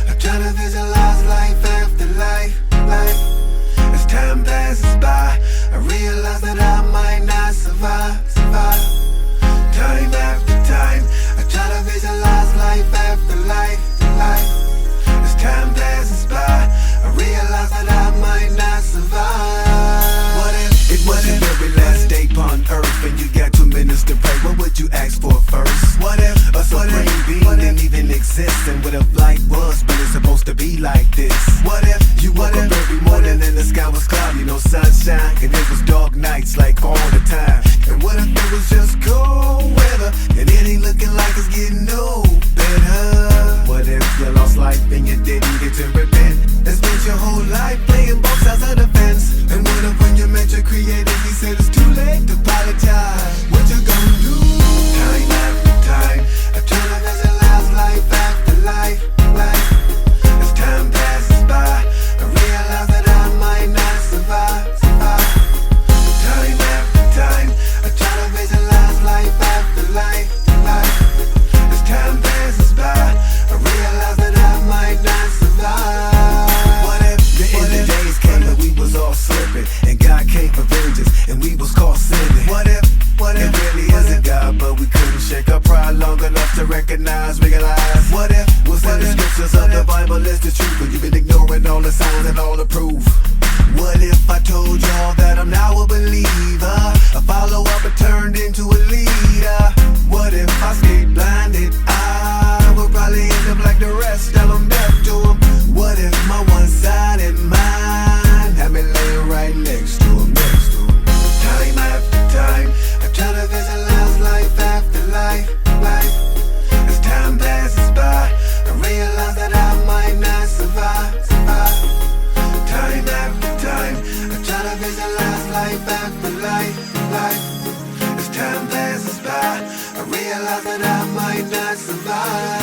I try to visualize life after life, life. As time passes by, I realize that I might not survive, survive. Time after time, I try to visualize life after life, life. As time passes by, I realize that I might not survive. What if it was your very last day upon earth and you got 2 minutes to pray? What would you ask for first? What if a supreme being didn't even exist? And what if life was really supposed to be like this? What if you woke up every morning and the sky was cloudy, no sunshine, and it was dark nights like all the time? And what if it was just cold weather and it ain't looking like it's getting no better? What if you lost life and you didn't get to repent and spent your whole life playing both sides of the fence? And what if when you met your creator he said it's too late to apologize? What you gonna do? Time after time, I try to visualize life after life, life. As time passes by, I realize that I might not survive, survive. Time after time, I try to visualize life after life, life. As time passes by, I realize that I might not survive. What if the end of days came and we was all slipping, and God came for vengeance and we was caught sinning? What if it really is a God, but we couldn't shake our pride long enough to recognize, realize? What if what's in the scriptures of the Bible is the truth, but you've been ignoring all the signs and all the proof? What if I told y'all that I'm now a believer, a follower but turned into a leader? What if I stayed blinded? I would probably end up like the rest of them, deaf to them. What if my one-sided mind had me laying right next to him, next to him? Time after time, I try to visualize life after life, life. As time passes by, I realize that I might not survive, survive. Time after time, I try to visualize life after life, life. As time passes by, I realize that I might not survive.